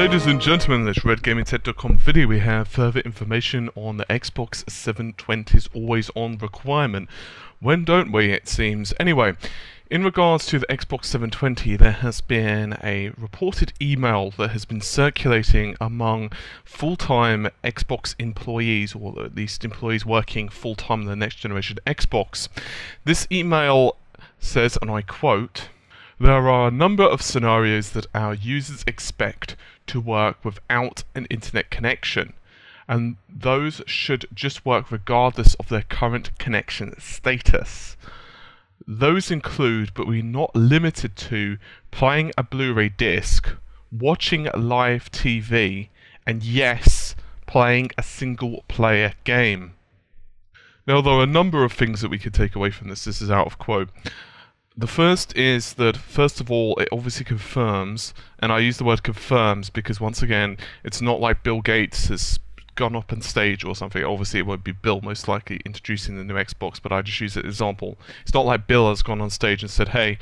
Ladies and gentlemen, in this RedGamingTech.com video we have further information on the Xbox 720's always on requirement. When don't we, it seems. Anyway, in regards to the Xbox 720, there has been a reported email that has been circulating among full-time Xbox employees, or at least employees working full-time on the next generation Xbox. This email says, and I quote, "There are a number of scenarios that our users expect to work without an internet connection, and those should just work regardless of their current connection status. Those include, but we're not limited to, playing a Blu-ray disc, watching live TV, and yes, playing a single-player game." Now, there are a number of things that we could take away from this. This is out of quote. The first is that, first of all, it obviously confirms, and I use the word confirms because, once again, it's not like Bill Gates has gone up on stage or something. Obviously, it won't be Bill, most likely, introducing the new Xbox, but I just use it as an example. It's not like Bill has gone on stage and said, hey,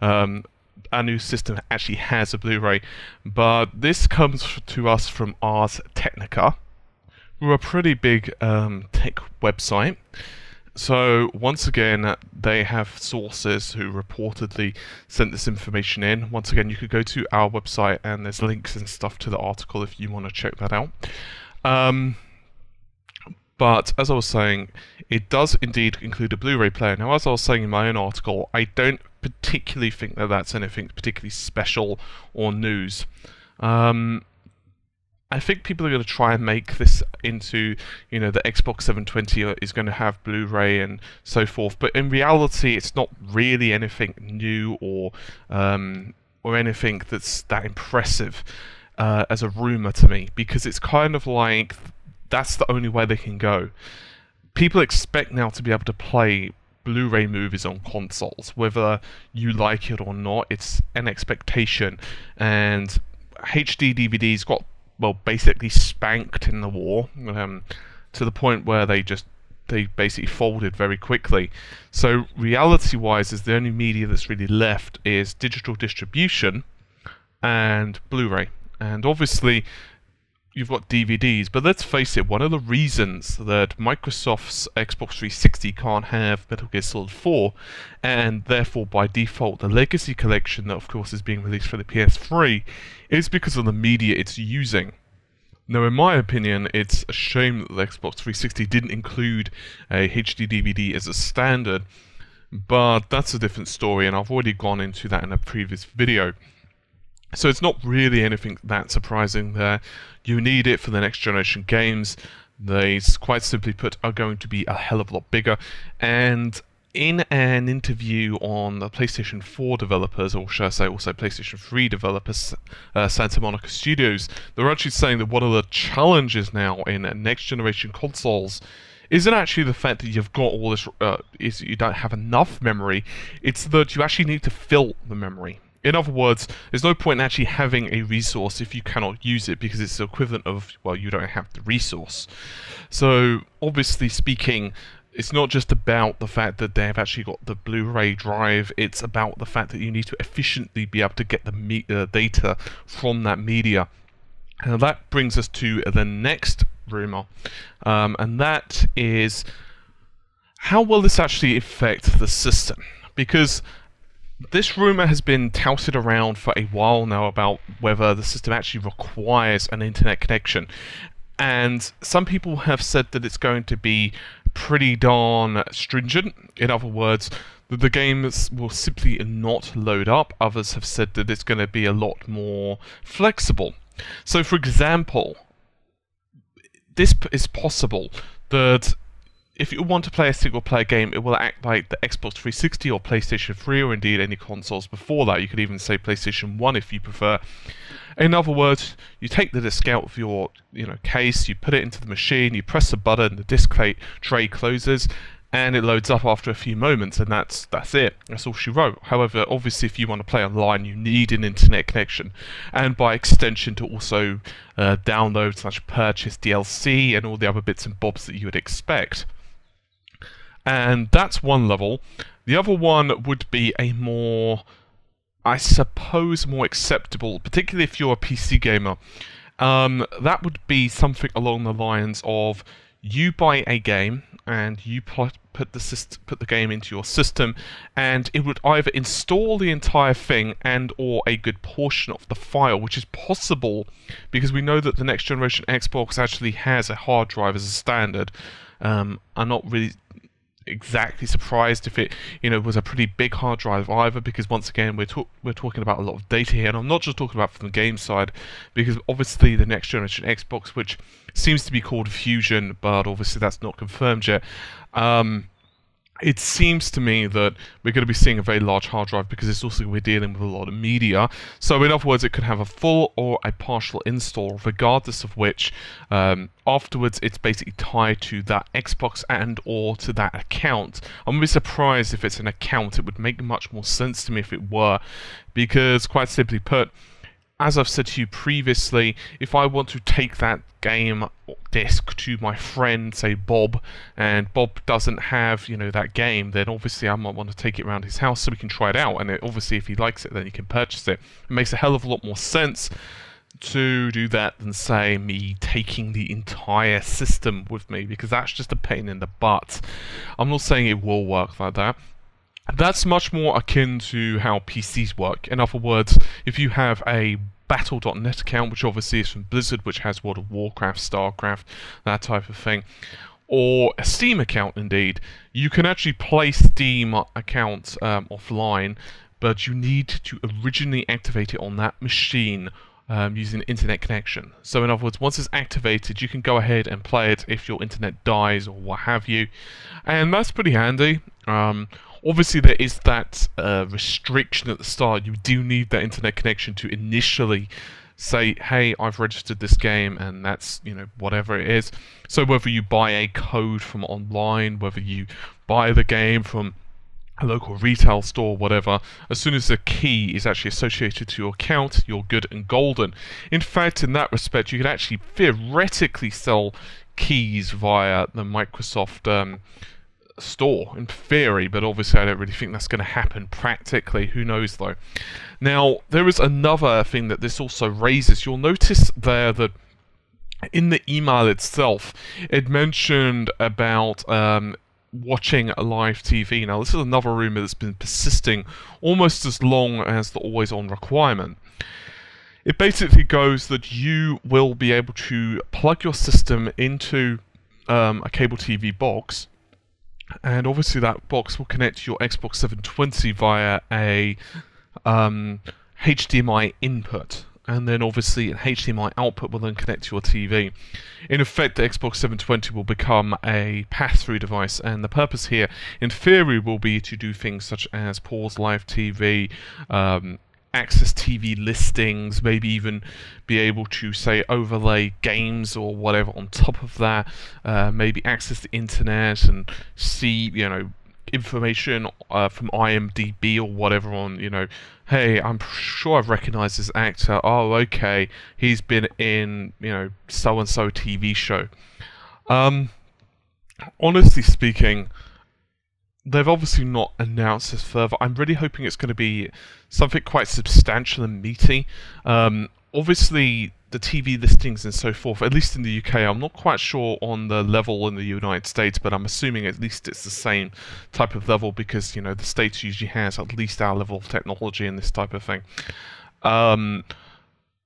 our new system actually has a Blu-ray. But this comes to us from Ars Technica, who are a pretty big tech website. So, once again, they have sources who reportedly sent this information in. Once again, you could go to our website and there's links and stuff to the article if you want to check that out. But, as I was saying, it does indeed include a Blu-ray player. Now, as I was saying in my own article, I don't particularly think that that's anything particularly special or news. I think people are going to try and make this into, you know, the Xbox 720 is going to have Blu-ray and so forth, but in reality it's not really anything new or anything that's that impressive as a rumor to me, because it's kind of like that's the only way they can go. People expect now to be able to play Blu-ray movies on consoles, whether you like it or not. It's an expectation, and HD DVDs got, well, basically spanked in the war, to the point where they basically folded very quickly. So reality-wise, is the only media that's really left is digital distribution and Blu-ray. And obviously, you've got DVDs, but let's face it, one of the reasons that Microsoft's Xbox 360 can't have Metal Gear Solid 4, and therefore by default the Legacy Collection that of course is being released for the PS3, is because of the media it's using. Now, in my opinion, it's a shame that the Xbox 360 didn't include a HD DVD as a standard, but that's a different story, and I've already gone into that in a previous video. So it's not really anything that surprising there. You need it for the next generation games. They, quite simply put, are going to be a hell of a lot bigger. And in an interview on the PlayStation 4 developers, or should I say also PlayStation 3 developers, Santa Monica Studios, they're actually saying that one of the challenges now in next generation consoles isn't actually the fact that you've got all this, is you don't have enough memory, it's that you actually need to fill the memory. In other words, there's no point in actually having a resource if you cannot use it, because it's the equivalent of, well, you don't have the resource. So, obviously speaking, it's not just about the fact that they've actually got the Blu-ray drive, it's about the fact that you need to efficiently be able to get the data from that media. And that brings us to the next rumor, and that is, how will this actually affect the system? Because this rumor has been touted around for a while now about whether the system actually requires an internet connection. And some people have said that it's going to be pretty darn stringent. In other words, that the games will simply not load up. Others have said that it's going to be a lot more flexible. So, for example, this is possible that if you want to play a single-player game, it will act like the Xbox 360 or PlayStation 3, or indeed any consoles before that. You could even say PlayStation 1 if you prefer. In other words, you take the disc out of your case, you put it into the machine, you press the button, the disc tray closes, and it loads up after a few moments, and that's it. That's all she wrote. However, obviously, if you want to play online, you need an internet connection, and by extension to also download/purchase DLC and all the other bits and bobs that you would expect. And that's one level. The other one would be a more, I suppose, more acceptable, particularly if you're a PC gamer. That would be something along the lines of you buy a game and you put the game into your system, and it would either install the entire thing and or a good portion of the file, which is possible because we know that the next generation Xbox actually has a hard drive as a standard. I'm not really exactly surprised if it, was a pretty big hard drive either, because once again we're talking about a lot of data here, and I'm not just talking about from the game side, because obviously the next generation Xbox, which seems to be called Fusion, but obviously that's not confirmed yet, it seems to me that we're going to be seeing a very large hard drive because it's also we're dealing with a lot of media. So in other words, it could have a full or a partial install, regardless of which, afterwards it's basically tied to that Xbox and or to that account. I'm going to be surprised if it's an account. It would make much more sense to me if it were, because quite simply put, as I've said to you previously, if I want to take that game disc to my friend, say Bob, and Bob doesn't have, that game, then obviously I might want to take it around his house so we can try it out, and obviously if he likes it, then he can purchase it. It makes a hell of a lot more sense to do that than, say, me taking the entire system with me, because that's just a pain in the butt. I'm not saying it will work like that. That's much more akin to how PCs work. In other words, if you have a Battle.net account, which obviously is from Blizzard, which has World of Warcraft, StarCraft, that type of thing, or a Steam account indeed, you can actually play Steam accounts offline, but you need to originally activate it on that machine using an internet connection. So in other words, once it's activated, you can go ahead and play it if your internet dies or what have you, and that's pretty handy. Obviously there is that restriction at the start. You do need that internet connection to initially say, hey, I've registered this game, and that's, whatever it is. So whether you buy a code from online, whether you buy the game from a local retail store, whatever, as soon as the key is actually associated to your account, you're good and golden. In fact, in that respect, you could actually theoretically sell keys via the Microsoft store, in theory, but obviously I don't really think that's going to happen practically. Who knows though. Now, there is another thing that this also raises. You'll notice there that in the email itself, it mentioned about watching a live TV. Now, this is another rumor that's been persisting almost as long as the always-on requirement. It basically goes that you will be able to plug your system into a cable TV box, and obviously that box will connect to your Xbox 720 via a HDMI input, and then obviously an HDMI output will then connect to your TV. In effect, the Xbox 720 will become a pass-through device, and the purpose here, in theory, will be to do things such as pause live TV, access TV listings, maybe even be able to, say, overlay games or whatever on top of that, maybe access the internet and see, information from IMDb or whatever on, hey, I'm sure I've recognized this actor, oh, okay, he's been in, so-and-so TV show. Honestly speaking, they've obviously not announced this further. I'm really hoping it's going to be something quite substantial and meaty. Obviously, the TV listings and so forth, at least in the UK, I'm not quite sure on the level in the United States, but I'm assuming at least it's the same type of level because, the States usually has at least our level of technology and this type of thing.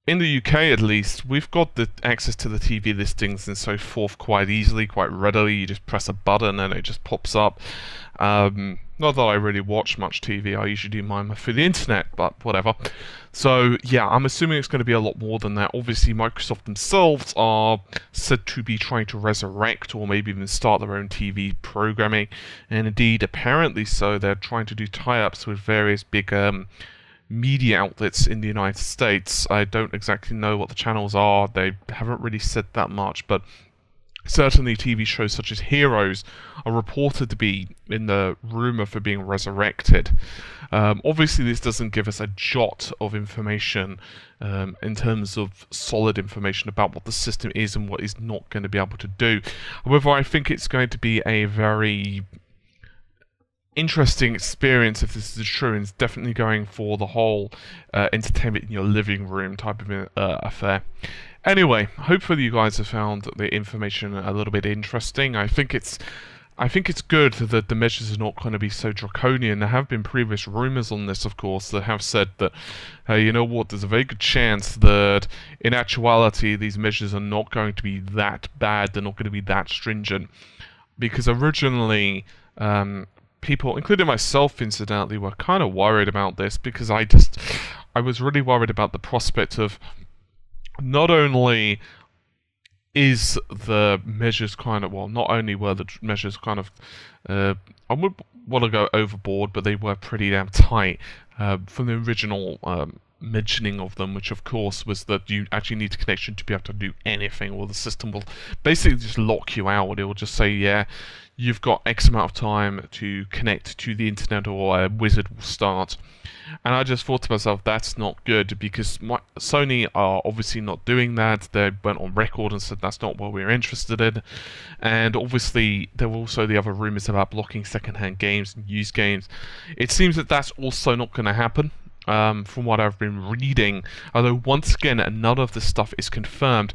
In the UK, at least, we've got the access to the TV listings and so forth quite easily, quite readily. You just press a button and it just pops up. Not that I really watch much TV, I usually do mine through the internet, but whatever. So, yeah, I'm assuming it's going to be a lot more than that. Obviously, Microsoft themselves are said to be trying to resurrect or maybe even start their own TV programming. And indeed, apparently so, they're trying to do tie-ups with various big media outlets in the United States. I don't exactly know what the channels are. They haven't really said that much, but certainly TV shows such as Heroes are reported to be in the rumor for being resurrected. Obviously this doesn't give us a jot of information in terms of solid information about what the system is and what is not going to be able to do. However, I think it's going to be a very interesting experience if this is true, and it's definitely going for the whole entertainment in your living room type of affair. Anyway, hopefully you guys have found the information a little bit interesting. I think it's good that the measures are not going to be so draconian. There have been previous rumours on this, of course, that have said that, hey, you know what, there's a very good chance that in actuality these measures are not going to be that bad, they're not going to be that stringent. Because originally, people, including myself incidentally, were kind of worried about this, because I was really worried about the prospect of not only is the measures kind of, well, not only were the measures kind of, I would want to go overboard, but they were pretty damn tight from the original mentioning of them, which of course was that you actually need a connection to be able to do anything, or the system will basically just lock you out. It will just say, yeah, you've got X amount of time to connect to the internet, or a wizard will start. And I just thought to myself, that's not good, because Sony are obviously not doing that. They went on record and said that's not what we're interested in. And obviously there were also the other rumours about blocking second-hand games and used games. It seems that that's also not going to happen. From what I've been reading, although once again none of this stuff is confirmed.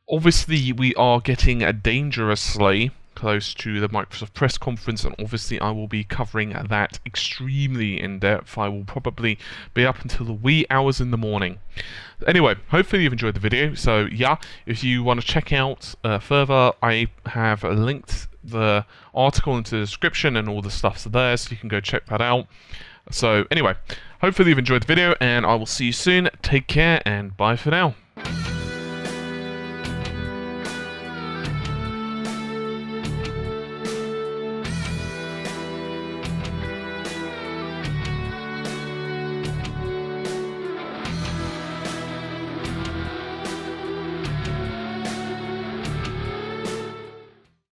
Obviously we are getting dangerously close to the Microsoft press conference, and obviously I will be covering that extremely in depth. I will probably be up until the wee hours in the morning. Anyway, hopefully you've enjoyed the video. So yeah, if you want to check out further, I have linked the article into the description, and all the stuff's there, so you can go check that out. So anyway, hopefully you've enjoyed the video, and I will see you soon. Take care, and bye for now.